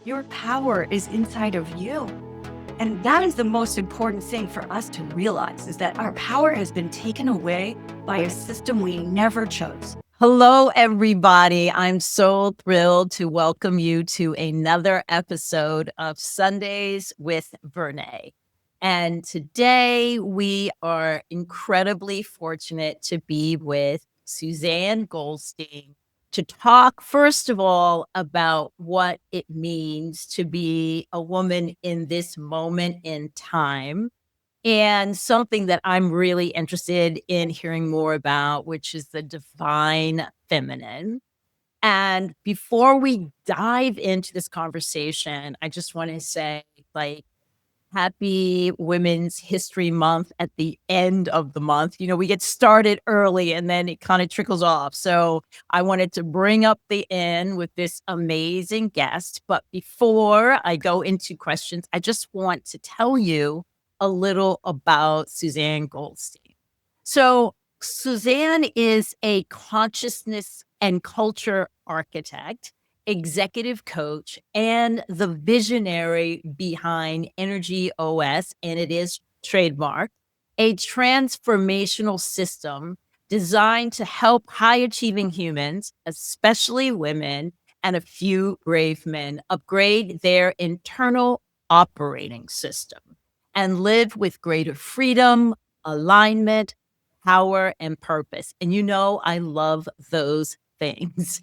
Your power is inside of you. And that is the most important thing for us to realize is that our power has been taken away by a system we never chose. Hello, everybody. I'm so thrilled to welcome you to another episode of Sundays with Vernā. And today we are incredibly fortunate to be with Susanne Goldstein to talk, first of all, about what it means to be a woman in this moment in time. And something that I'm really interested in hearing more about, which is the divine feminine. And before we dive into this conversation, I just want to say, happy Women's History Month at the end of the month. You know, we get started early and then it kind of trickles off. So I wanted to bring up the end with this amazing guest. But before I go into questions, I just want to tell you a little about Susanne Goldstein. So Susanne is a consciousness and culture architect, executive coach, and the visionary behind Energy OS, and it is trademarked, a transformational system designed to help high achieving humans, especially women and a few brave men, upgrade their internal operating system and live with greater freedom, alignment, power, and purpose. And you know, I love those things.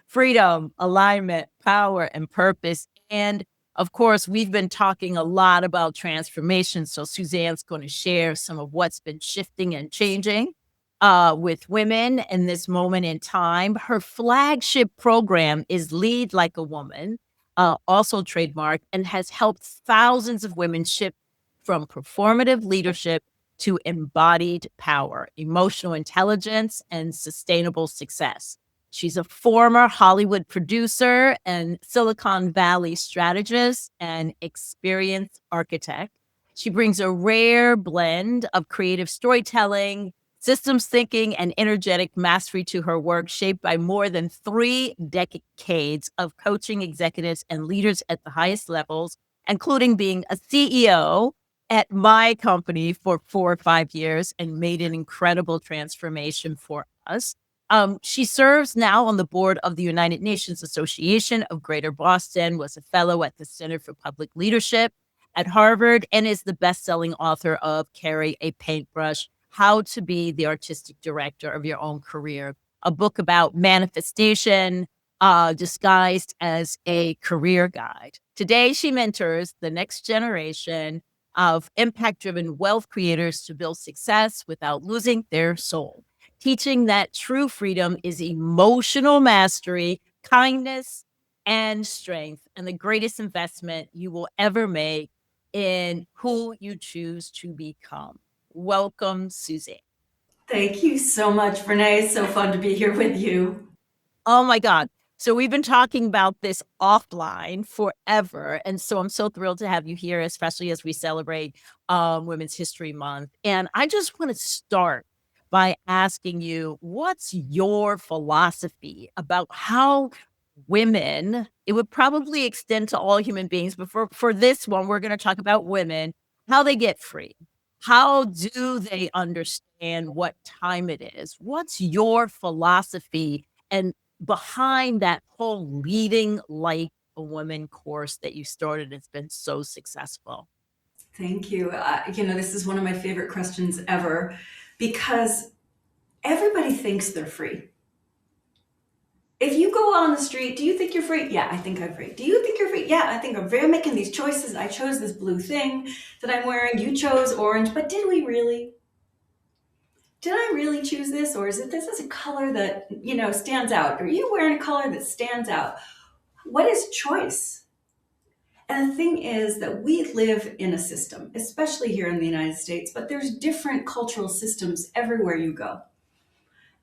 Freedom, alignment, power, and purpose. And of course, we've been talking a lot about transformation. So Suzanne's going to share some of what's been shifting and changing with women in this moment in time. Her flagship program is Lead Like a Woman, also trademarked, and has helped thousands of women shift from performative leadership to embodied power, emotional intelligence, and sustainable success. She's a former Hollywood producer and Silicon Valley strategist and experienced architect. She brings a rare blend of creative storytelling, systems thinking, and energetic mastery to her work, shaped by more than 3 decades of coaching executives and leaders at the highest levels, including being a CEO at my company for 4 or 5 years and made an incredible transformation for us. She serves now on the board of the United Nations Association of Greater Boston, was a fellow at the Center for Public Leadership at Harvard, and is the best-selling author of Carry a Paintbrush, How to Be the Artistic Director of Your Own Career, a book about manifestation disguised as a career guide. Today, she mentors the next generation of impact-driven wealth creators to build success without losing their soul, teaching that true freedom is emotional mastery, kindness, and strength, and the greatest investment you will ever make in who you choose to become. Welcome, Susanne. Thank you so much, Vernā. It's so fun to be here with you. Oh my God. So we've been talking about this offline forever. And so I'm so thrilled to have you here, especially as we celebrate Women's History Month. And I just want to start by asking you, what's your philosophy about how women, it would probably extend to all human beings, but for this one, we're going to talk about women, how they get free. How do they understand what time it is? What's your philosophy and behind that whole leading like a woman course that you started? It's been so successful. Thank you. This is one of my favorite questions ever because everybody thinks they're free. If you go on the street, do you think you're free? Yeah, I think I'm free. Do you think you're free? Yeah, I think I'm free. I'm making these choices. I chose this blue thing that I'm wearing. You chose orange, but did we really? Did I really choose this? Or is it this is a color that, stands out? Are you wearing a color that stands out? What is choice? And the thing is that we live in a system, especially here in the United States, but there's different cultural systems everywhere you go.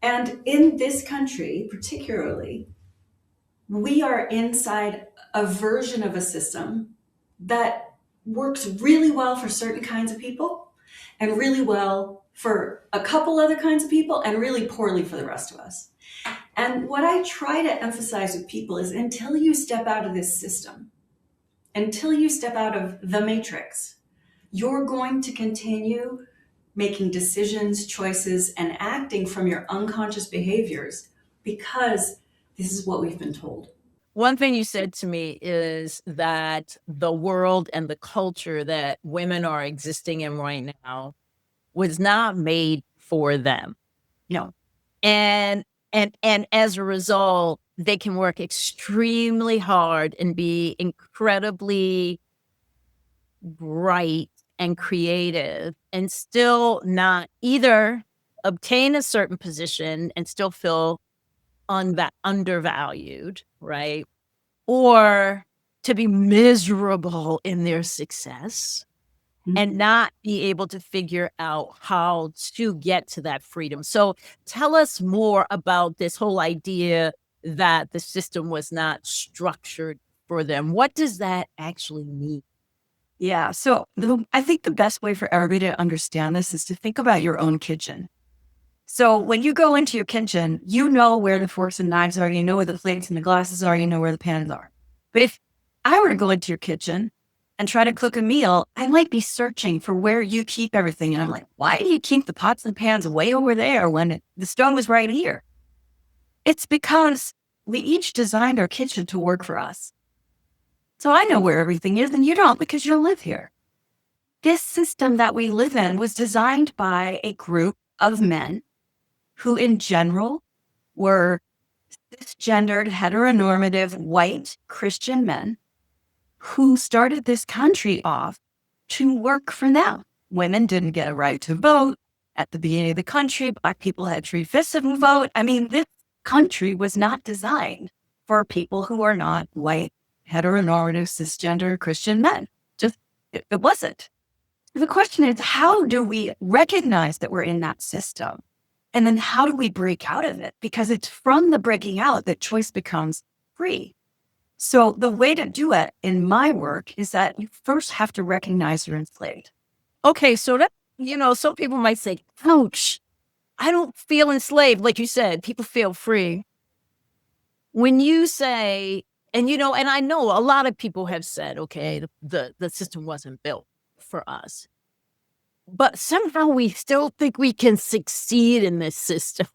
And in this country, particularly, we are inside a version of a system that works really well for certain kinds of people and really well for a couple other kinds of people and really poorly for the rest of us. And what I try to emphasize with people is until you step out of this system, until you step out of the matrix, you're going to continue making decisions, choices, and acting from your unconscious behaviors because this is what we've been told. One thing you said to me is that the world and the culture that women are existing in right now was not made for them. No. And and as a result, they can work extremely hard and be incredibly bright and creative and still not either obtain a certain position and still feel undervalued, right? Or to be miserable in their success and Mhm. not be able to figure out how to get to that freedom. So tell us more about this whole idea that the system was not structured for them. What does that actually mean? Yeah. So I think the best way for everybody to understand this is to think about your own kitchen. So when you go into your kitchen, you know where the forks and knives are, you know where the plates and the glasses are, you know where the pans are. But if I were to go into your kitchen and try to cook a meal, I might be searching for where you keep everything. And I'm like, why do you keep the pots and pans way over there when the stove is right here? It's because we each designed our kitchen to work for us. So I know where everything is and you don't because you don't live here. This system that we live in was designed by a group of men who, in general, were cisgendered, heteronormative, white Christian men who started this country off to work for them. Women didn't get a right to vote. At the beginning of the country, Black people had 3/5 of a vote. I mean, this country was not designed for people who are not white, heteronormative, cisgender Christian men. Just, it wasn't. The question is, how do we recognize that we're in that system? And then how do we break out of it? Because it's from the breaking out that choice becomes free. So the way to do it in my work is that you first have to recognize you're enslaved. Okay, so that, some people might say, ouch, I don't feel enslaved. Like you said, people feel free. When you say, and I know a lot of people have said, okay, the system wasn't built for us. But somehow we still think we can succeed in this system.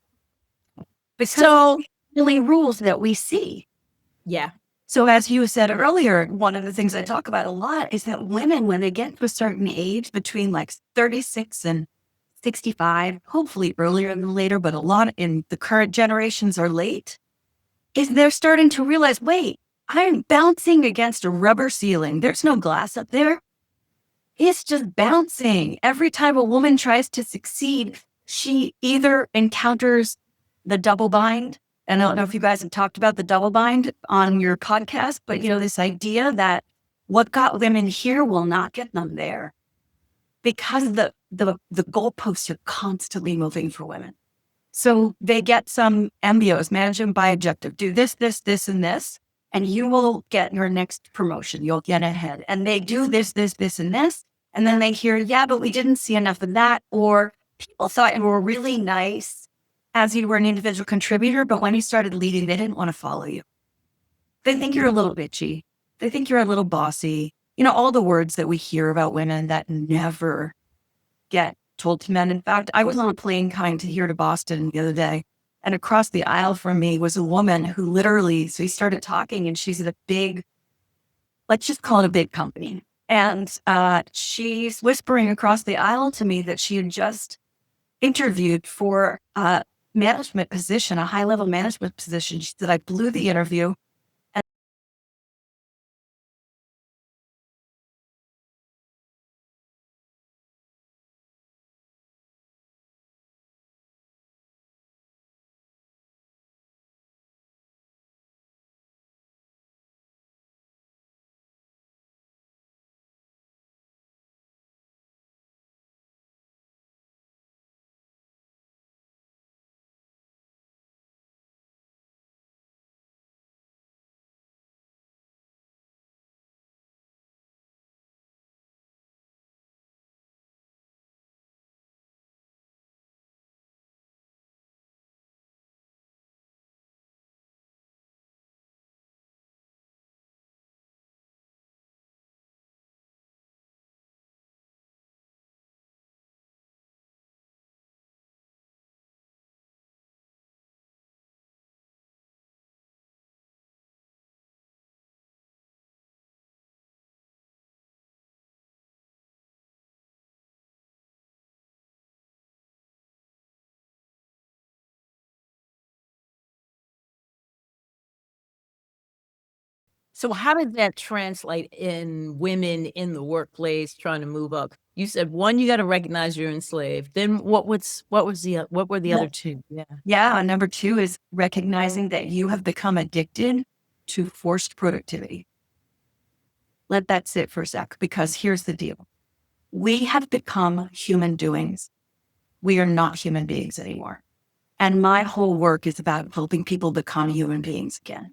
Because So really rules that we see. yeah. So as you said earlier, one of the things I talk about a lot is that women, when they get to a certain age between like 36 and 65, hopefully earlier than later, but a lot in the current generations are late, is they're starting to realize, wait, I'm bouncing against a rubber ceiling. There's no glass up there. It's just bouncing. Every time a woman tries to succeed, she either encounters the double bind. And I don't know if you guys have talked about the double bind on your podcast, but this idea that what got women here will not get them there because the goalposts are constantly moving for women. So they get some MBOs, manage them by objective, do this, this, this, and this, and you will get your next promotion. You'll get ahead. And they do this, this, this, and this. And then they hear, yeah, but we didn't see enough of that. Or people thought you were really nice as you were an individual contributor, but when you started leading, they didn't want to follow you. They think you're a little bitchy. They think you're a little bossy. All the words that we hear about women that never get told to men. In fact, I was on a plane coming to here to Boston the other day, and across the aisle from me was a woman who literally, so he started talking, and she's at a big, let's just call it a big company. And she's whispering across the aisle to me that she had just interviewed for a management position, a high level management position. She said, I blew the interview. So how did that translate in women in the workplace trying to move up? You said, 1, you gotta recognize you're enslaved. Then what were the Yeah. other 2? Yeah. Yeah. Number two is recognizing that you have become addicted to forced productivity. Let that sit for a sec, because here's the deal. We have become human doings. We are not human beings anymore. And my whole work is about helping people become human beings again.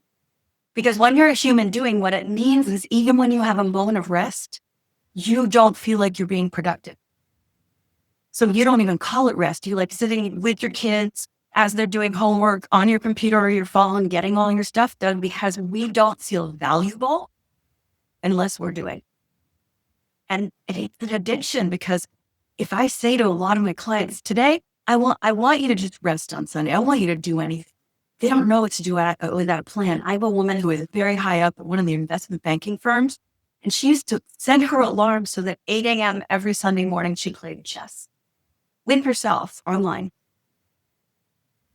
Because when you're a human doing, what it means is even when you have a moment of rest, you don't feel like you're being productive. So you don't even call it rest. You like sitting with your kids as they're doing homework on your computer or your phone, getting all your stuff done, because we don't feel valuable unless we're doing. And it's an addiction, because if I say to a lot of my clients today, I want you to just rest on Sunday. I want you to do anything. They don't know what to do without a plan. I have a woman who is very high up at one of the investment banking firms, and she used to send her alarm so that 8 a.m. every Sunday morning she played chess with herself online.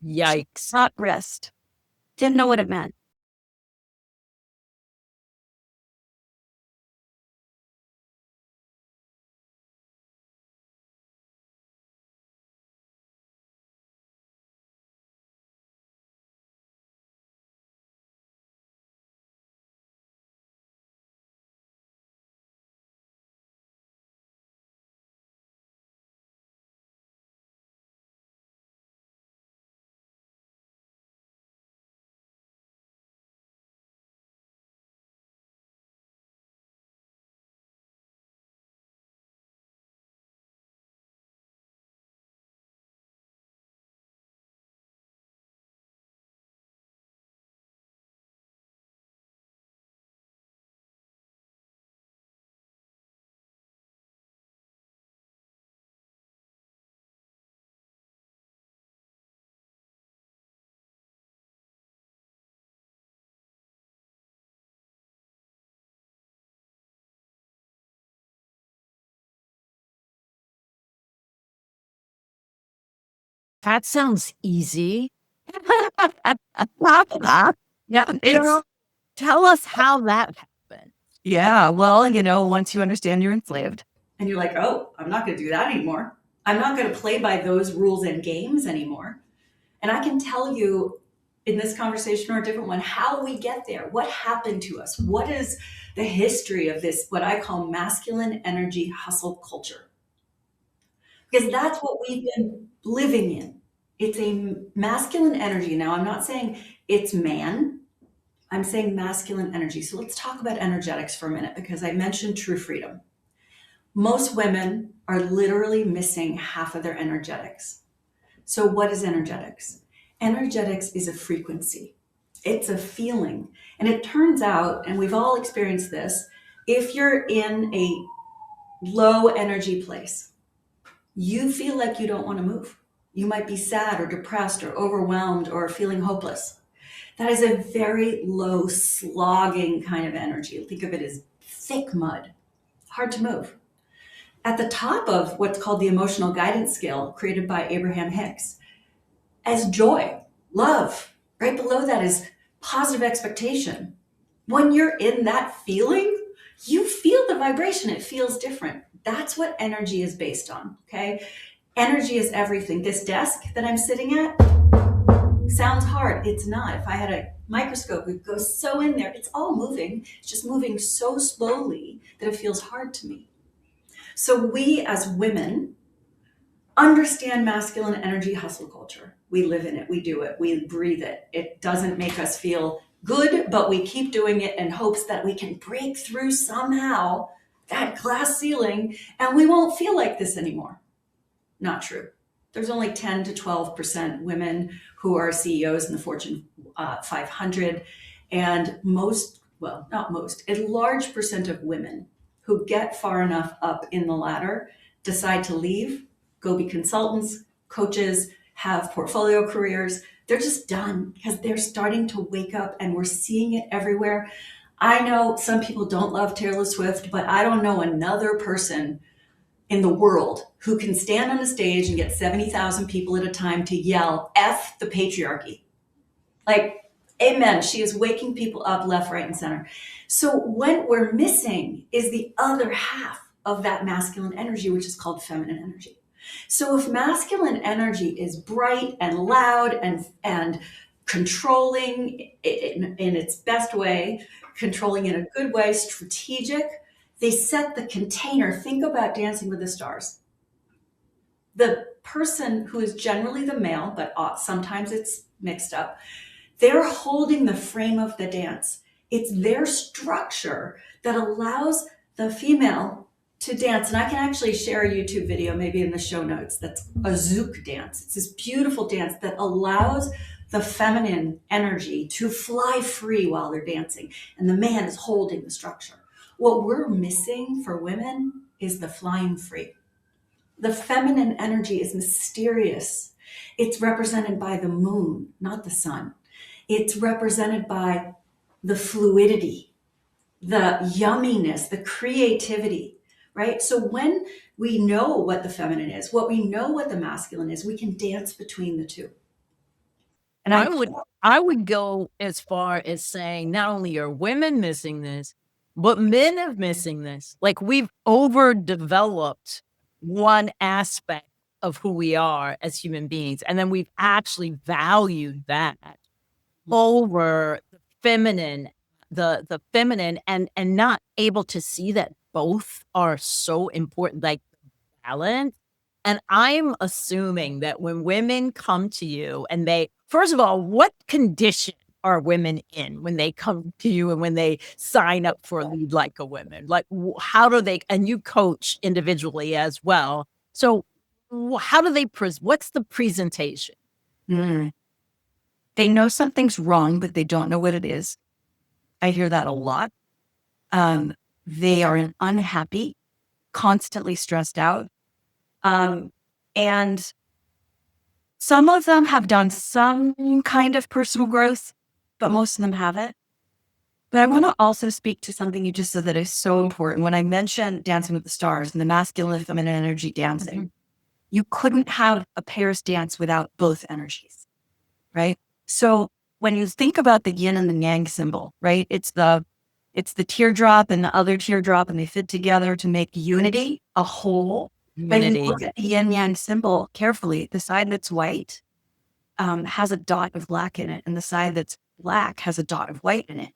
She Yikes. not rest. Didn't know what it meant. That sounds easy. Yeah, You know, tell us how that happened. yeah. Well, once you understand you're enslaved. And you're like, oh, I'm not going to do that anymore. I'm not going to play by those rules and games anymore. And I can tell you in this conversation or a different one how we get there. What happened to us? What is the history of this, what I call masculine energy hustle culture? Because that's what we've been living in. It's a masculine energy. Now, I'm not saying it's man, I'm saying masculine energy. So let's talk about energetics for a minute, because I mentioned true freedom. Most women are literally missing half of their energetics. So, what is energetics? Energetics is a frequency, it's a feeling. And it turns out, and we've all experienced this, if you're in a low energy place, you feel like you don't want to move. You might be sad or depressed or overwhelmed or feeling hopeless. That is a very low, slogging kind of energy. Think of it as thick mud, hard to move. At the top of what's called the emotional guidance scale, created by Abraham Hicks, as joy, love. Right below that is positive expectation. When you're in that feeling, you feel the vibration. It feels different. That's what energy is based on. Okay. Energy is everything. This desk that I'm sitting at sounds hard. It's not. If I had a microscope, it would go so in there. It's all moving. It's just moving so slowly that it feels hard to me. So we as women understand masculine energy hustle culture. We live in it, we do it, we breathe it. It doesn't make us feel good, but we keep doing it in hopes that we can break through somehow that glass ceiling and we won't feel like this anymore. Not true. There's only 10 to 12% women who are CEOs in the Fortune 500. And most, well, not most, a large percent of women who get far enough up in the ladder decide to leave, go be consultants, coaches, have portfolio careers. They're just done because they're starting to wake up and we're seeing it everywhere. I know some people don't love Taylor Swift, but I don't know another person in the world who can stand on a stage and get 70,000 people at a time to yell, F the patriarchy. Like, Amen. She is waking people up left, right, and center. So what we're missing is the other half of that masculine energy, which is called feminine energy. So if masculine energy is bright and loud and controlling in its best way, controlling in a good way, strategic, they set the container. Think about Dancing with the Stars. The person who is generally the male, but sometimes it's mixed up, they're holding the frame of the dance. It's their structure that allows the female to dance. And I can actually share a YouTube video, maybe in the show notes, that's a Zouk dance. It's this beautiful dance that allows the feminine energy to fly free while they're dancing. And the man is holding the structure. What we're missing for women is the flying free. The feminine energy is mysterious. It's represented by the moon, not the sun. It's represented by the fluidity, the yumminess, the creativity, right? So when we know what the feminine is, what we know what the masculine is, we can dance between the two. And I would go as far as saying not only are women missing this, but men are missing this. Like, we've overdeveloped one aspect of who we are as human beings, and then we've actually valued that over the feminine, and not able to see that both are so important, like balance. And I'm assuming that when women come to you and they, first of all, what condition are women in when they come to you and when they sign up for Lead Like a Woman? Like, how do they, and you coach individually as well. So how do they, what's the presentation? Mm. They know something's wrong, but they don't know what it is. I hear that a lot. They are unhappy, constantly stressed out. And some of them have done some kind of personal growth, but most of them haven't. But I want to also speak to something you just said that is so important. When I mentioned Dancing with the Stars and the masculine and feminine energy dancing, you couldn't have a pairs dance without both energies, right? So when you think about the yin and the yang symbol, right? It's the teardrop and the other teardrop, and they fit together to make unity, a whole. But you look at the yin yang symbol carefully, the side that's white has a dot of black in it, and the side that's black has a dot of white in it,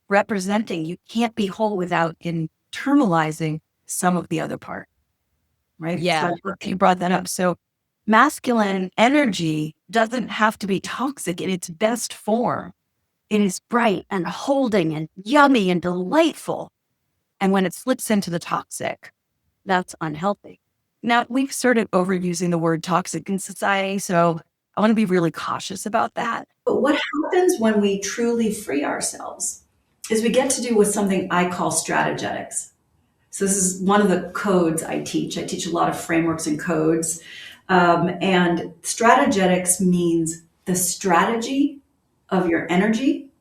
representing you can't be whole without internalizing some of the other part, right? Yeah. So you brought that up. So masculine energy doesn't have to be toxic in its best form. It is bright and holding and yummy and delightful. And when it slips into the toxic, that's unhealthy. Now, we've started overusing the word toxic in society, so I want to be really cautious about that. But what happens when we truly free ourselves is we get to do with something I call strategetics. So this is one of the codes I teach. I teach a lot of frameworks and codes. And strategetics means the strategy of your energy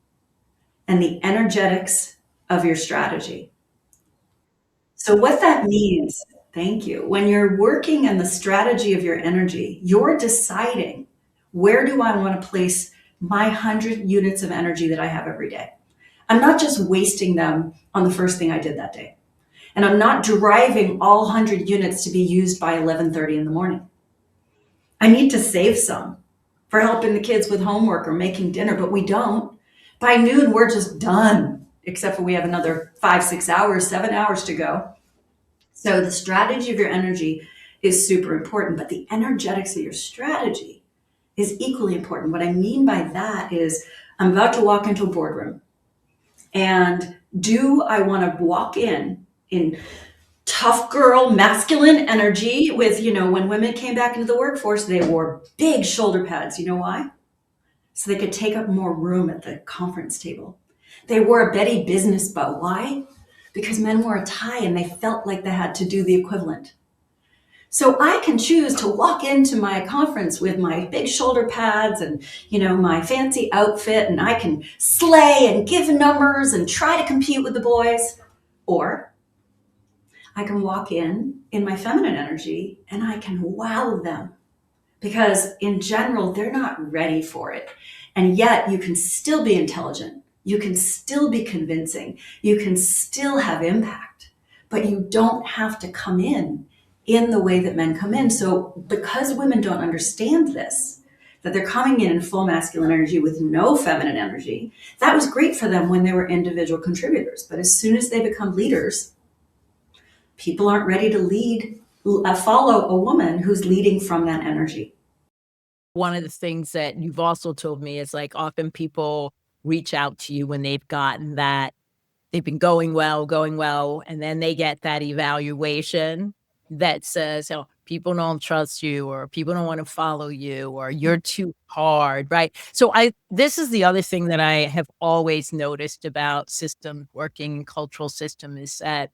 and the energetics of your strategy. So what that means, thank you, when you're working in the strategy of your energy, you're deciding, where do I want to place my 100 units of energy that I have every day? I'm not just wasting them on the first thing I did that day. And I'm not driving all 100 units to be used by 11:30 in the morning. I need to save some for helping the kids with homework or making dinner, but we don't. By noon, we're just done, except for we have another 5, 6 hours, 7 hours to go. So the strategy of your energy is super important, but the energetics of your strategy is equally important. What I mean by that is, I'm about to walk into a boardroom, and do I want to walk in tough girl, masculine energy with, when women came back into the workforce, they wore big shoulder pads. You know why? So they could take up more room at the conference table. They wore a Betty business bow. Why? Because men wore a tie and they felt like they had to do the equivalent. So I can choose to walk into my conference with my big shoulder pads and, my fancy outfit, and I can slay and give numbers and try to compete with the boys. Or I can walk in my feminine energy and I can wow them, because in general, they're not ready for it. And yet you can still be intelligent. You can still be convincing. You can still have impact, but you don't have to come in the way that men come in. So because women don't understand this, that they're coming in full masculine energy with no feminine energy, that was great for them when they were individual contributors. But as soon as they become leaders, people aren't ready to follow a woman who's leading from that energy. One of the things that you've also told me is, like, often people reach out to you when they've gotten that they've been going well, and then they get that evaluation that says, "Oh, people don't trust you," or "People don't wanna follow you," or "You're too hard," right? So this is the other thing that I have always noticed about system working, cultural system, is that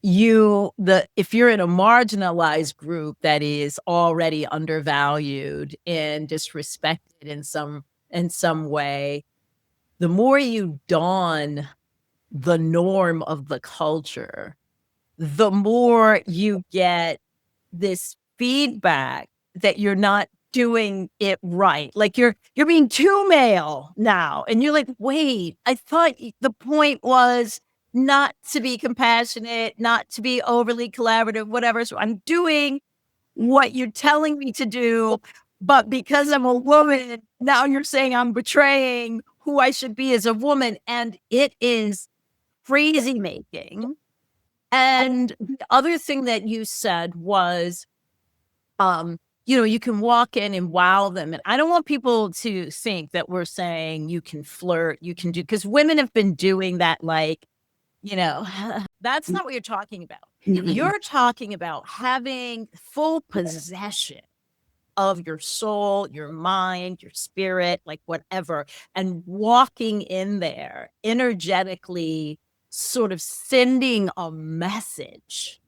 if you're in a marginalized group that is already undervalued and disrespected in some way, the more you don the norm of the culture, the more you get this feedback that you're not doing it right. Like, you're being too male now, and you're like, "Wait, I thought the point was not to be compassionate, not to be overly collaborative, whatever, so I'm doing what you're telling me to do, but because I'm a woman, now you're saying I'm betraying who I should be as a woman," and it is crazy making. And the other thing that you said was, you can walk in and wow them. And I don't want people to think that we're saying you can flirt, you can do, because women have been doing that, like, that's not what you're talking about. You're talking about having full possession of your soul, your mind, your spirit, like whatever, and walking in there energetically, sort of sending a message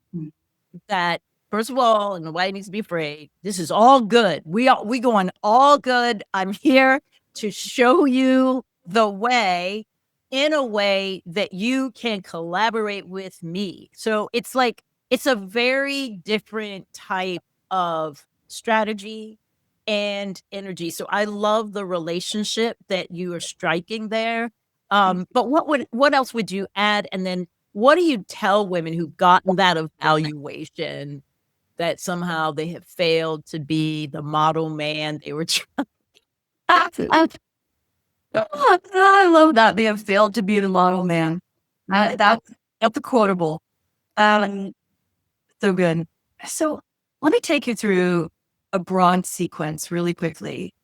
that, first of all, and nobody needs to be afraid, this is all good. We going all good. I'm here to show you the way, in a way that you can collaborate with me. So it's like, it's a very different type of strategy and energy. So I love the relationship that you are striking there. But what else would you add? And then what do you tell women who've gotten that evaluation that somehow they have failed to be the model man they were I love that they have failed to be the model man. That's a quotable. Um, so good. So let me take you through a broad sequence really quickly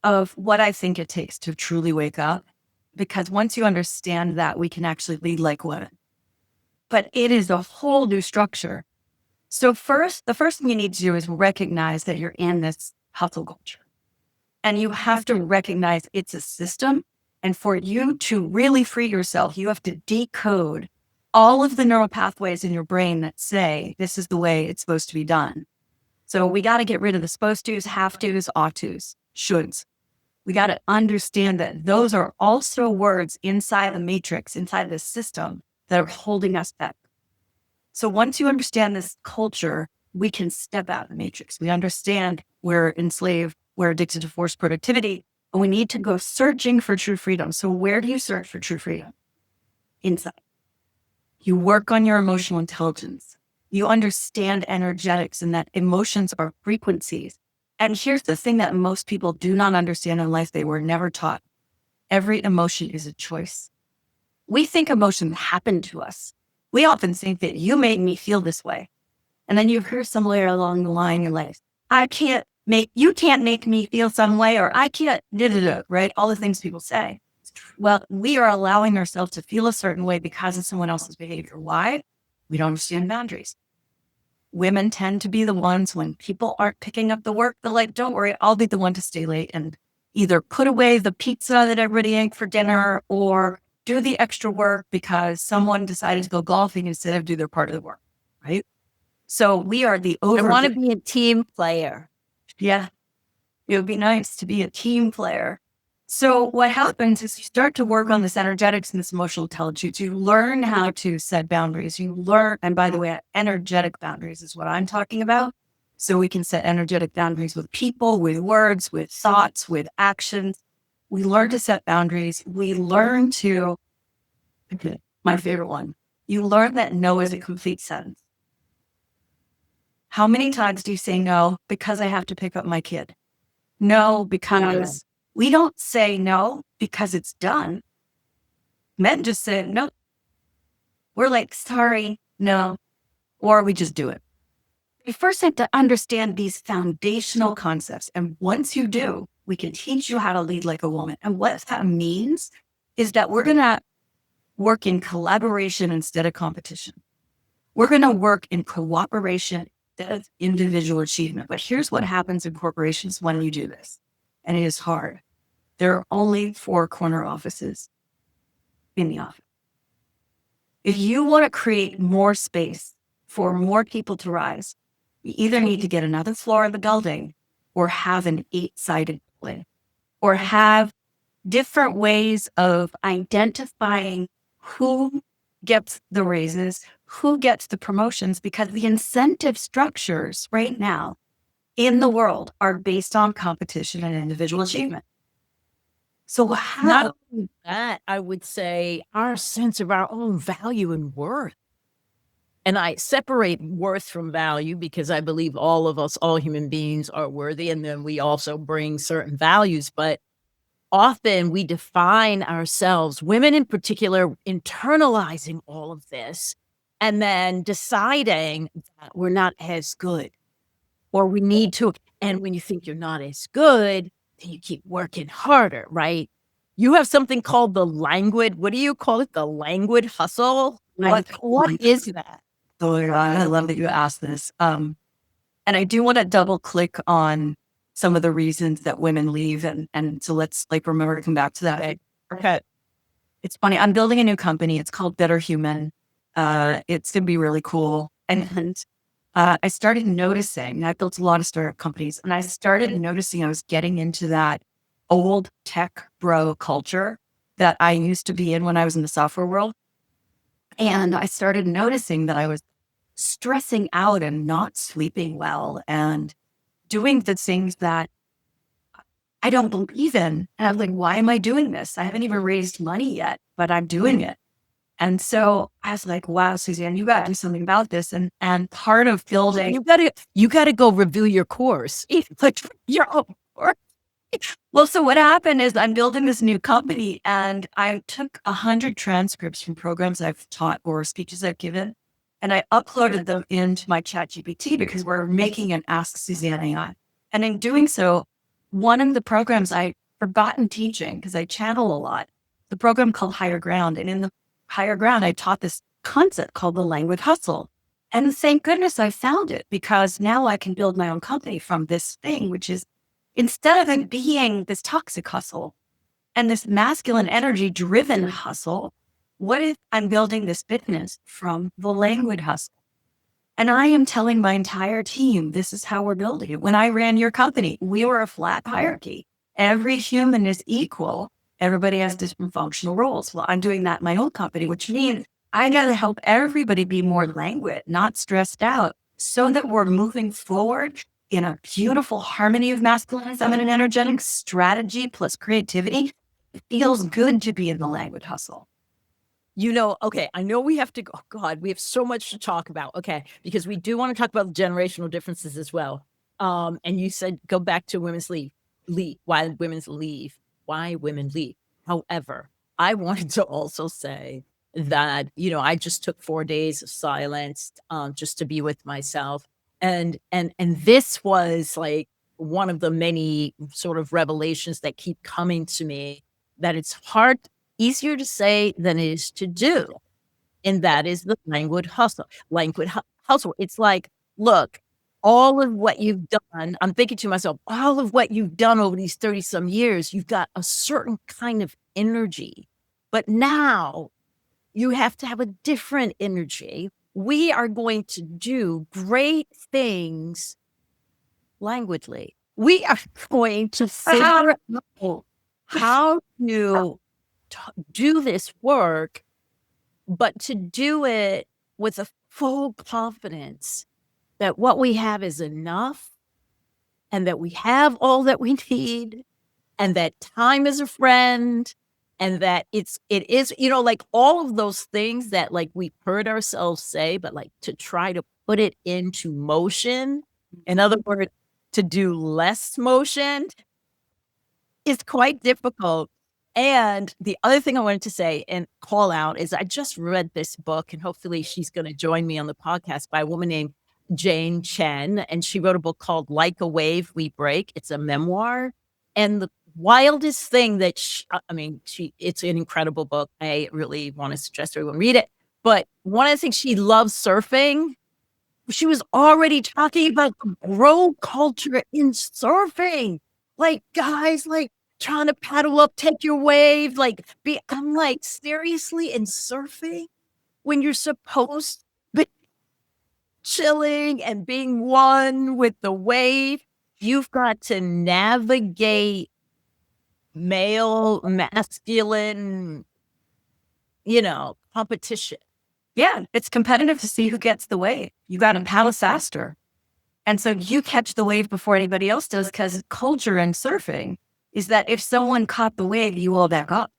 of what I think it takes to truly wake up. Because once you understand that, we can actually lead like women. But it is a whole new structure. So the first thing you need to do is recognize that you're in this hustle culture. And you have to recognize it's a system. And for you to really free yourself, you have to decode all of the neural pathways in your brain that say, this is the way it's supposed to be done. So we got to get rid of the supposed to's, have to's, ought to's, shoulds. We got to understand that those are also words inside the matrix, inside the system, that are holding us back. So once you understand this culture, we can step out of the matrix. We understand we're enslaved, we're addicted to forced productivity, and we need to go searching for true freedom. So where do you search for true freedom? Inside. You work on your emotional intelligence. You understand energetics and that emotions are frequencies. And here's the thing that most people do not understand in life. They were never taught. Every emotion is a choice. We think emotions happen to us. We often think that you made me feel this way. And then you hear somewhere along the line, you're like, you can't make me feel some way, or I can't, right? All the things people say. Well, we are allowing ourselves to feel a certain way because of someone else's behavior. Why? We don't understand boundaries. Women tend to be the ones when people aren't picking up the work, they're like, don't worry, I'll be the one to stay late and either put away the pizza that everybody ate for dinner or do the extra work because someone decided to go golfing instead of do their part of the work, right? So we are the I want to be a team player. Yeah. It would be nice to be a team player. So what happens is you start to work on this energetics and this emotional intelligence. You learn how to set boundaries. You learn, and by the way, energetic boundaries is what I'm talking about. So we can set energetic boundaries with people, with words, with thoughts, with actions. We learn to set boundaries. We learn to, okay, my favorite one, you learn that no is a complete sentence. How many times do you say no because I have to pick up my kid? No, because we don't say no because it's done. Men just say no. We're like, sorry, no, or we just do it. You first have to understand these foundational concepts. And once you do, we can teach you how to lead like a woman. And what that means is that we're going to work in collaboration instead of competition. We're going to work in cooperation instead of individual achievement. But here's what happens in corporations when you do this. And it is hard. There are only 4 corner offices in the office. If you want to create more space for more people to rise, you either need to get another floor of the building or have an 8-sided building or have different ways of identifying who gets the raises, who gets the promotions, because the incentive structures right now in the world are based on competition and individual achievement. So how Not only that, I would say our sense of our own value and worth. And I separate worth from value because I believe all of us, all human beings are worthy. And then we also bring certain values. But often we define ourselves, women in particular, internalizing all of this and then deciding that we're not as good or we need to. And when you think you're not as good, then you keep working harder, right? You have something called the languid, what do you call it? The languid hustle? What is that? Oh my God, I love that you asked this. And I do want to double click on some of the reasons that women leave. And so let's like remember to come back to that. Okay. It's funny. I'm building a new company. It's called Better Human. It's going to be really cool. And I started noticing, I built a lot of startup companies, and I started noticing I was getting into that old tech bro culture that I used to be in when I was in the software world. And I started noticing that I was stressing out and not sleeping well and doing the things that I don't believe in. And I'm like, why am I doing this? I haven't even raised money yet, but I'm doing it. And so I was like, wow, Suzanne, you got to do something about this. And part of building, You gotta go review your course. Like your own course. well, so what happened is I'm building this new company, and I took 100 transcripts from programs I've taught or speeches I've given, and I uploaded them into my ChatGPT because we're making an Ask Suzanne AI. And in doing so, one of the programs I forgotten teaching because I channel a lot, the program called Higher Ground. And in the Higher Ground, I taught this concept called the languid hustle. And thank goodness I found it, because now I can build my own company from this thing, which is instead of it being this toxic hustle and this masculine energy driven hustle, what if I'm building this business from the languid hustle? And I am telling my entire team, this is how we're building it. When I ran your company, we were a flat hierarchy. Every human is equal. Everybody has different functional roles. Well, I'm doing that in my own company, which means I got to help everybody be more languid, not stressed out, so that we're moving forward in a beautiful harmony of masculine and feminine energetic strategy plus creativity. It feels good to be in the languid hustle. Okay, I know we have to go. Oh God, we have so much to talk about. Okay, because we do want to talk about generational differences as well. And you said go back to why women leave. However, I wanted to also say that, I just took 4 days of silence, just to be with myself. And this was like one of the many sort of revelations that keep coming to me, that it's easier to say than it is to do. And that is the languid hustle. Hustle. It's like, look, all of what you've done, I'm thinking to myself, all of what you've done over these 30 some years, you've got a certain kind of energy. But now you have to have a different energy. We are going to do great things languidly. We are going to figure out how to do this work, but to do it with a full confidence that what we have is enough and that we have all that we need and that time is a friend, and that it is, like all of those things that like we've heard ourselves say, but like to try to put it into motion. In other words, to do less motion is quite difficult. And the other thing I wanted to say and call out is I just read this book, and hopefully she's going to join me on the podcast, by a woman named Jane Chen. And she wrote a book called Like a Wave We Break. It's a memoir. And the wildest thing that it's an incredible book. I really want to suggest everyone read it. But one of the things, she loves surfing. She was already talking about the bro culture in surfing. Like, guys, like, trying to paddle up, take your wave, I'm like, seriously, in surfing, when you're supposed to be chilling and being one with the wave, you've got to navigate male, masculine, competition. Yeah, it's competitive to see who gets the wave. You got to paddle faster. And so you catch the wave before anybody else does, because culture in surfing is that if someone caught the wave, you all back up.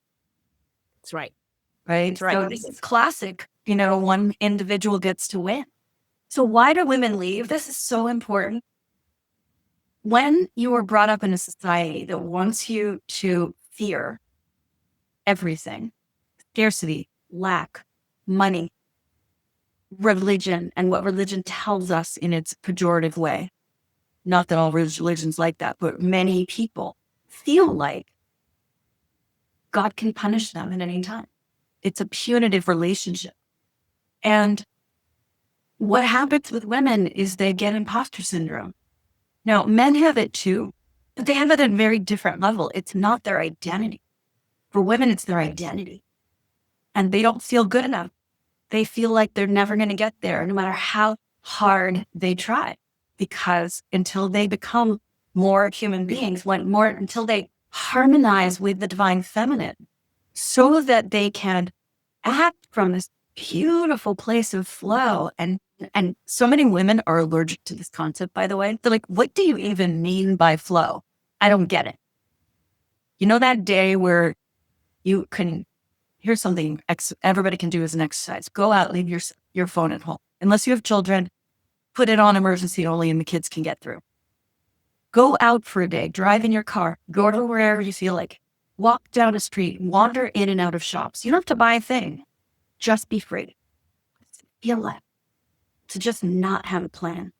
That's right. Right? That's right. So this is classic, one individual gets to win. So why do women leave? This is so important. When you are brought up in a society that wants you to fear everything, scarcity, lack, money, religion, and what religion tells us in its pejorative way. Not that all religions like that, but many people feel like God can punish them at any time. It's a punitive relationship. And what happens with women is they get imposter syndrome. Now, men have it too, but they have it at a very different level. It's not their identity. For women, it's their identity. And they don't feel good enough. They feel like they're never going to get there, no matter how hard they try. Because until they become more human beings, until they harmonize with the divine feminine, so that they can act from this beautiful place of flow. And so many women are allergic to this concept, by the way. They're like, what do you even mean by flow? I don't get it. That day where you can, here's something everybody can do as an exercise. Go out, leave your phone at home. Unless you have children, put it on emergency only and the kids can get through. Go out for a day, drive in your car, go to wherever you feel like. Walk down a street, wander in and out of shops. You don't have to buy a thing. Just be free. Feel it. To just not have a plan.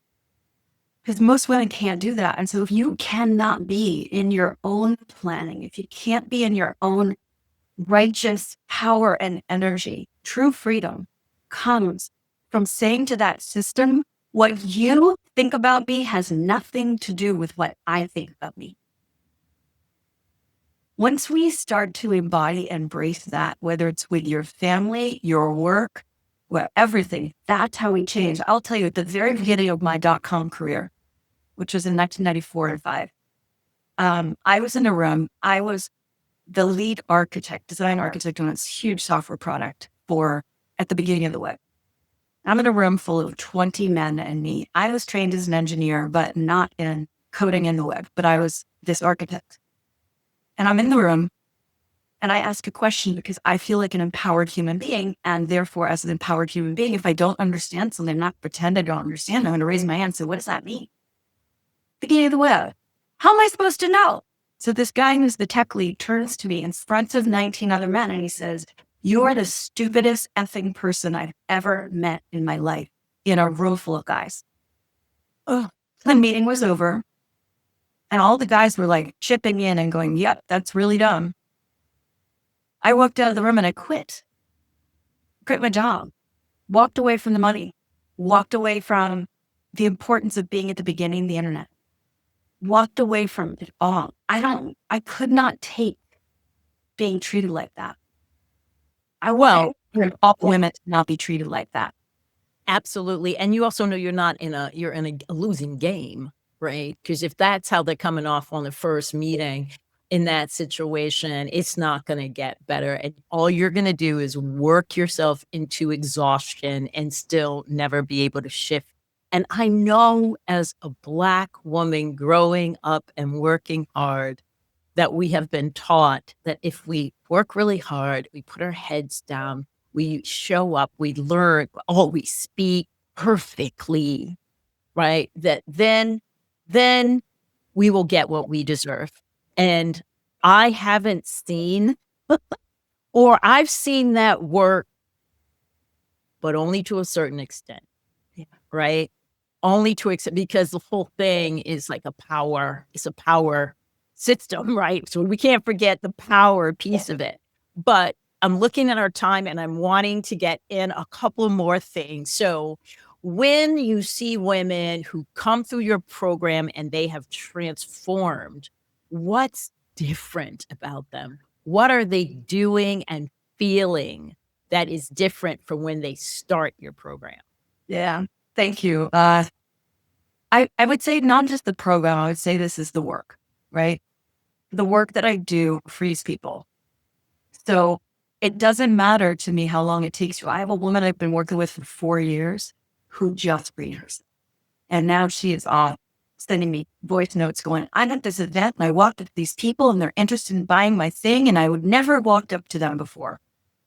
Because most women can't do that. And so if you cannot be in your own planning, if you can't be in your own righteous power and energy, true freedom comes from saying to that system, what you think about me has nothing to do with what I think about me. Once we start to embody and embrace that, whether it's with your family, your work, everything, that's how we change. I'll tell you, at the very beginning of my .com career, which was in 1994 and 5, I was in a room. I was the lead design architect on this huge software product at the beginning of the web. I'm in a room full of 20 men and me. I was trained as an engineer, but not in coding in the web, but I was this architect. And I'm in the room and I ask a question because I feel like an empowered human being. And therefore, as an empowered human being, if I don't understand something, I'm not pretend I don't understand. I'm going to raise my hand and say, what does that mean? Beginning of the web. How am I supposed to know? So this guy who's the tech lead turns to me in front of 19 other men and he says, you're the stupidest effing person I've ever met in my life, in a room full of guys. Oh, the meeting was over. And all the guys were like chipping in and going, yep, that's really dumb. I walked out of the room and I quit my job, walked away from the money, walked away from the importance of being at the beginning of the internet, walked away from it all. I could not take being treated like that. I want all women to not be treated like that. Absolutely. And you also know you're in a losing game, right? Because if that's how they're coming off on the first meeting in that situation, it's not going to get better. And all you're going to do is work yourself into exhaustion and still never be able to shift. And I know as a Black woman growing up and working hard, that we have been taught that if we work really hard, we put our heads down, we show up, we learn, we speak perfectly, right? That then we will get what we deserve. And I haven't seen, or I've seen that work, but only to a certain extent, Yeah. right? Only to accept, because the whole thing is like it's a power system, right? So we can't forget the power piece of it. But I'm looking at our time and I'm wanting to get in a couple more things. So when you see women who come through your program and they have transformed, what's different about them? What are they doing and feeling that is different from when they start your program? Yeah. Thank you. I would say not just the program, I would say this is the work, right? The work that I do frees people. So it doesn't matter to me how long it takes you. I have a woman I've been working with for 4 years who just freed herself. And now she is on sending me voice notes going, I'm at this event and I walked up to these people and they're interested in buying my thing. And I would never have walked up to them before,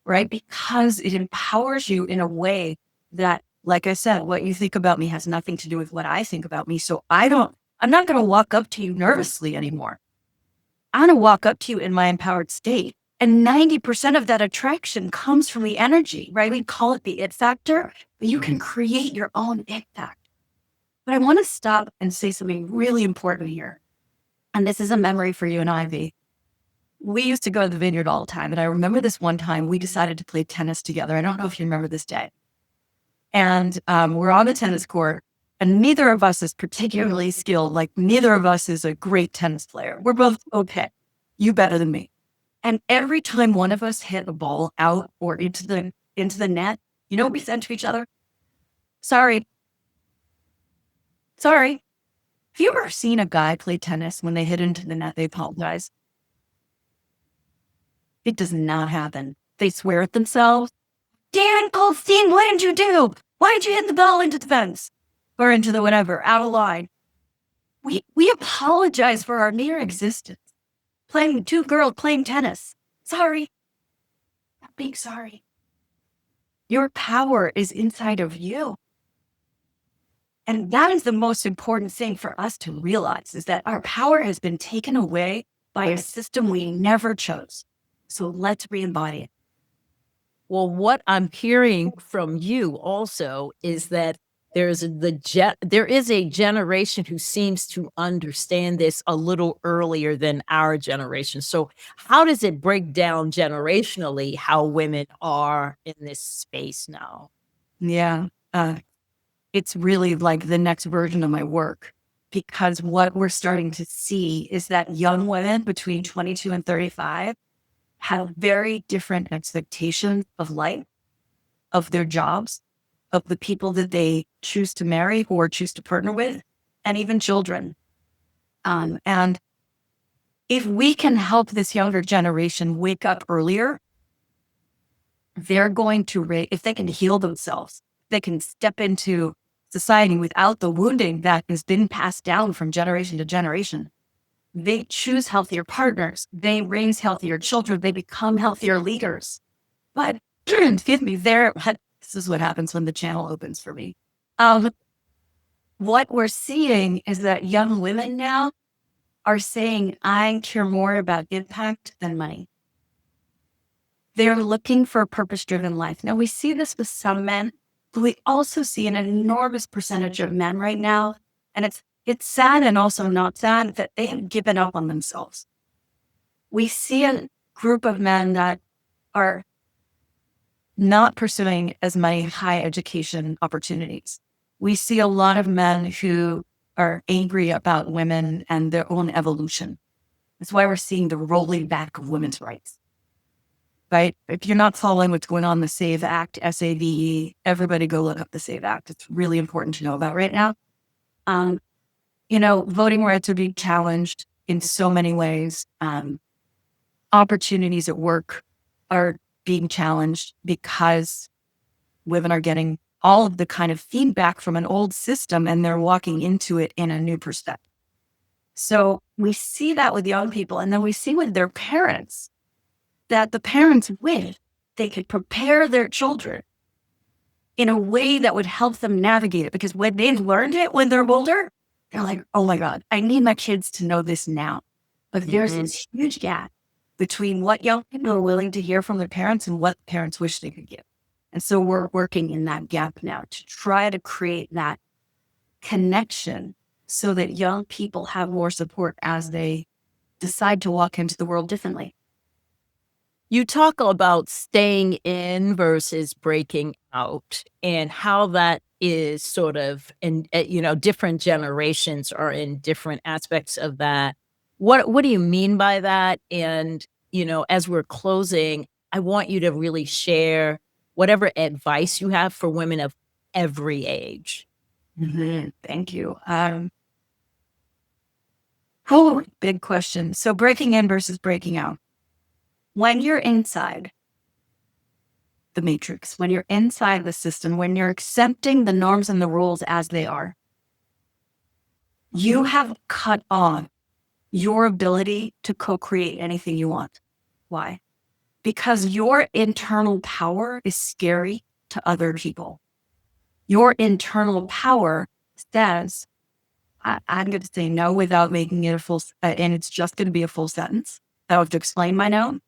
right? Because it empowers you in a way that, like I said, what you think about me has nothing to do with what I think about me. So I'm not going to walk up to you nervously anymore. I'm going to walk up to you in my empowered state. And 90% of that attraction comes from the energy, right? We call it the it factor, but you can create your own it factor. But I want to stop and say something really important here. And this is a memory for you and Ivy. We used to go to the vineyard all the time. And I remember this one time we decided to play tennis together. I don't know if you remember this day. And we're on the tennis court and neither of us is particularly skilled. Like neither of us is a great tennis player. We're both okay. You better than me. And every time one of us hit a ball out or into the net, you know what we said to each other? Sorry. Have you ever seen a guy play tennis when they hit into the net, they apologize? It does not happen. They swear at themselves. Dan Goldstein, what did you do? Why did you hit the ball into the fence? Or into the whatever, out of line? We apologize for our mere existence. Playing two girls playing tennis. Sorry. Not being sorry. Your power is inside of you. And that is the most important thing for us to realize is that our power has been taken away by a system we never chose. So let's re-embody it. Well, what I'm hearing from you also is that there is a generation who seems to understand this a little earlier than our generation. So how does it break down generationally how women are in this space now? Yeah. It's really like the next version of my work because what we're starting to see is that young women between 22 and 35 have very different expectations of life, of their jobs, of the people that they choose to marry or choose to partner with, and even children. And if we can help this younger generation wake up earlier, they're going to, if they can heal themselves, they can step into society without the wounding that has been passed down from generation to generation. They choose healthier partners. They raise healthier children. They become healthier leaders. But, excuse me, this is what happens when the channel opens for me. What we're seeing is that young women now are saying, I care more about impact than money. They're looking for a purpose-driven life. Now, we see this with some men, but we also see an enormous percentage of men right now. And it's sad and also not sad that they have given up on themselves. We see a group of men that are not pursuing as many high education opportunities. We see a lot of men who are angry about women and their own evolution. That's why we're seeing the rolling back of women's rights. Right? If you're not following what's going on, the SAVE Act, SAVE, everybody go look up the SAVE Act. It's really important to know about right now. Voting rights are being challenged in so many ways. Opportunities at work are being challenged because women are getting all of the kind of feedback from an old system and they're walking into it in a new perspective. So we see that with young people, and then we see with their parents that the parents wish they could prepare their children in a way that would help them navigate it. Because when they've learned it when they're older, they're like, oh my God, I need my kids to know this now. But there's this huge gap between what young people are willing to hear from their parents and what parents wish they could give. And so we're working in that gap now to try to create that connection so that young people have more support as they decide to walk into the world differently. You talk about staying in versus breaking out and how that is sort of in, different generations are in different aspects of that. What do you mean by that? And, as we're closing, I want you to really share whatever advice you have for women of every age. Thank you. Big question. So breaking in versus breaking out. When you're inside the matrix, when you're inside the system, when you're accepting the norms and the rules as they are, you have cut off your ability to co-create anything you want. Why? Because your internal power is scary to other people. Your internal power says, I'm going to say no without making it a full, and it's just going to be a full sentence. I don't have to explain my no.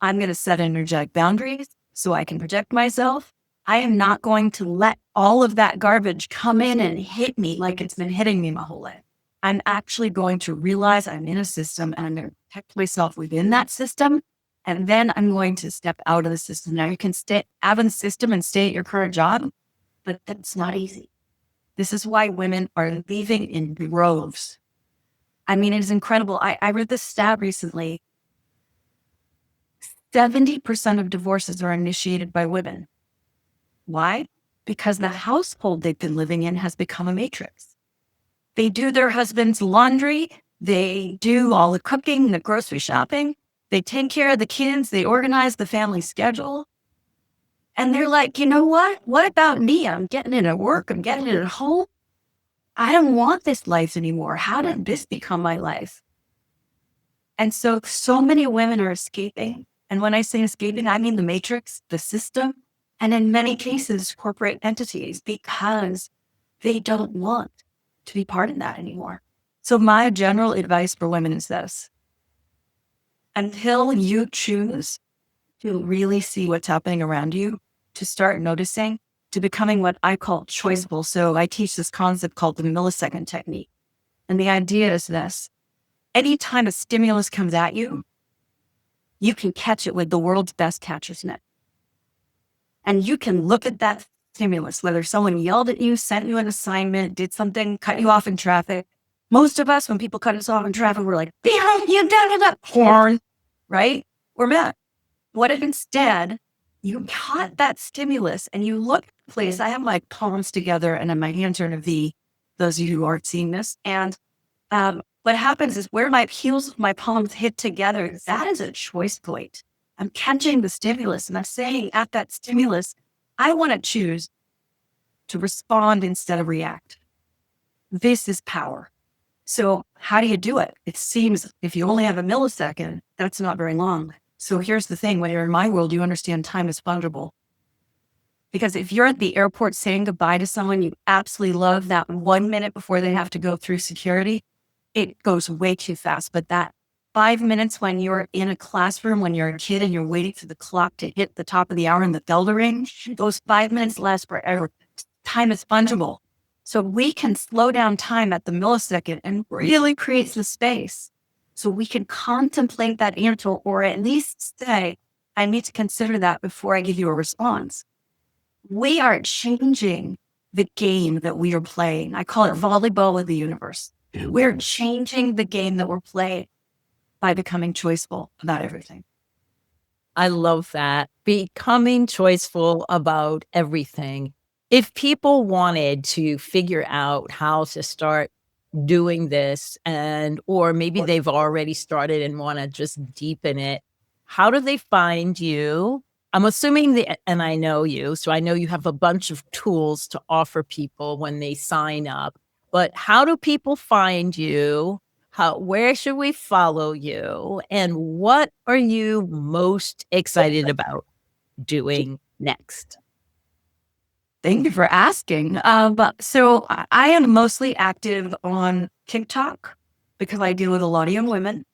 I'm going to set energetic boundaries so I can protect myself. I am not going to let all of that garbage come in and hit me like it's been hitting me my whole life. I'm actually going to realize I'm in a system and I'm going to protect myself within that system. And then I'm going to step out of the system. Now you can have a system and stay at your current job, but that's not easy. This is why women are leaving in droves. I mean, it is incredible. I read this stat recently. 70% of divorces are initiated by women. Why? Because the household they've been living in has become a matrix. They do their husband's laundry. They do all the cooking, the grocery shopping. They take care of the kids. They organize the family schedule. And they're like, you know what? What about me? I'm getting it at work. I'm getting it at home. I don't want this life anymore. How did this become my life? And so many women are escaping. And when I say escaping, I mean the matrix, the system, and in many cases, corporate entities, because they don't want to be part of that anymore. So my general advice for women is this. Until you choose to really see what's happening around you, to start noticing, to becoming what I call choiceful. So I teach this concept called the millisecond technique. And the idea is this. Anytime a stimulus comes at you, you can catch it with the world's best catcher's net. And you can look at that stimulus, whether someone yelled at you, sent you an assignment, did something, cut you off in traffic. Most of us, when people cut us off in traffic, we're like, damn, you done that porn, right? We're mad. What if instead you caught that stimulus and you look at the place? I have my palms together and my hands are in a V, those of you who aren't seeing this. And what happens is where my heels of my palms hit together, that is a choice point. I'm catching the stimulus and I'm saying at that stimulus, I want to choose to respond instead of react. This is power. So how do you do it? It seems if you only have a millisecond, that's not very long. So here's the thing. When you're in my world, you understand time is fungible. Because if you're at the airport saying goodbye to someone you absolutely love, that 1 minute before they have to go through security, it goes way too fast. But that 5 minutes when you're in a classroom, when you're a kid and you're waiting for the clock to hit the top of the hour and the bell to ring, those 5 minutes last forever. Time is fungible. So we can slow down time at the millisecond and really create the space. So we can contemplate that answer, or at least say, I need to consider that before I give you a response. We are changing the game that we are playing. I call it volleyball with the universe. We're changing the game that we're playing by becoming choiceful about everything. I love that. Becoming choiceful about everything. If people wanted to figure out how to start doing this, or maybe they've already started and want to just deepen it, how do they find you? I'm assuming and I know you, so I know you have a bunch of tools to offer people when they sign up, but how do people find you? Where should we follow you? And what are you most excited about doing next? Thank you for asking. I am mostly active on TikTok because I deal with a lot of young women,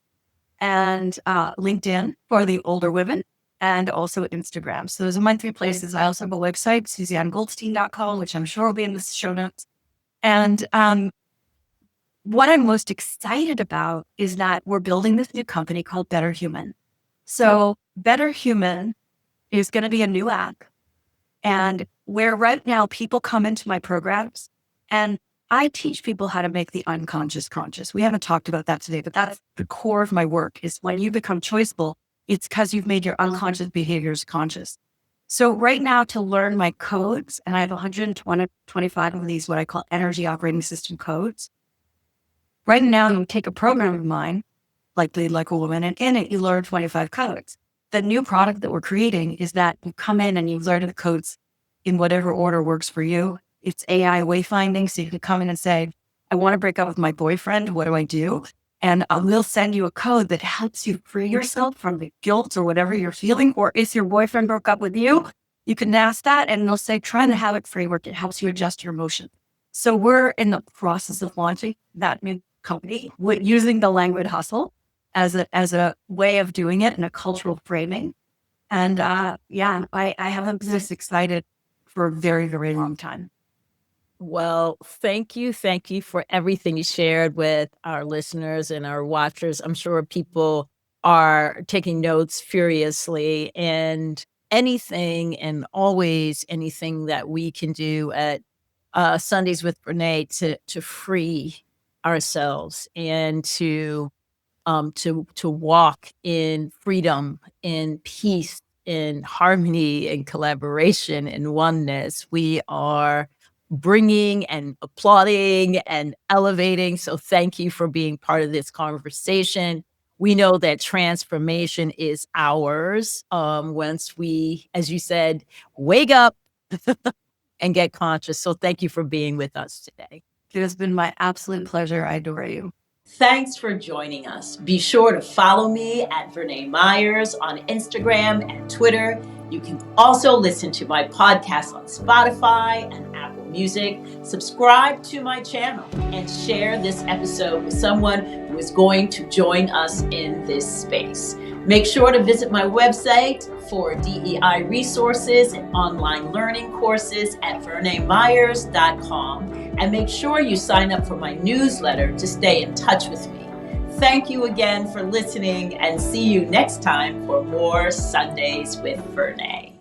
and LinkedIn for the older women, and also Instagram. So those are my three places. I also have a website, SusanneGoldstein.com, which I'm sure will be in the show notes. And what I'm most excited about is that we're building this new company called Better Human. So Better Human is going to be a new app. And where right now people come into my programs and I teach people how to make the unconscious conscious. We haven't talked about that today, but that's the core of my work is when you become choiceful, it's because you've made your unconscious behaviors conscious. So right now to learn my codes, and I have 125 of these, what I call energy operating system codes. Right now you take a program of mine, like Lead Like a Woman, and in it you learn 25 codes. The new product that we're creating is that you come in and you learn the codes in whatever order works for you. It's AI wayfinding. So you can come in and say, I want to break up with my boyfriend. What do I do? And we'll send you a code that helps you free yourself from the guilt or whatever you're feeling. Or if your boyfriend broke up with you, you can ask that and they'll say, try the habit framework. It helps you adjust your emotion. So we're in the process of launching that new company using the language hustle as a way of doing it in a cultural framing. And I haven't been this excited for a very, very long time. Well, thank you. Thank you for everything you shared with our listeners and our watchers. I'm sure people are taking notes furiously, and anything and always anything that we can do at Sundays with Renee to free ourselves and to walk in freedom, in peace, in harmony, in collaboration, in oneness. We are bringing and applauding and elevating. So thank you for being part of this conversation. We know that transformation is ours once we, as you said, wake up and get conscious. So thank you for being with us today. It has been my absolute pleasure. I adore you. Thanks for joining us. Be sure to follow me at Vernā Myers on Instagram and Twitter. You can also listen to my podcast on Spotify and Apple Music. Subscribe to my channel and share this episode with someone who is going to join us in this space. Make sure to visit my website for DEI resources and online learning courses at VernāMyers.com. And make sure you sign up for my newsletter to stay in touch with me. Thank you again for listening, and see you next time for more Sundays with Vernā.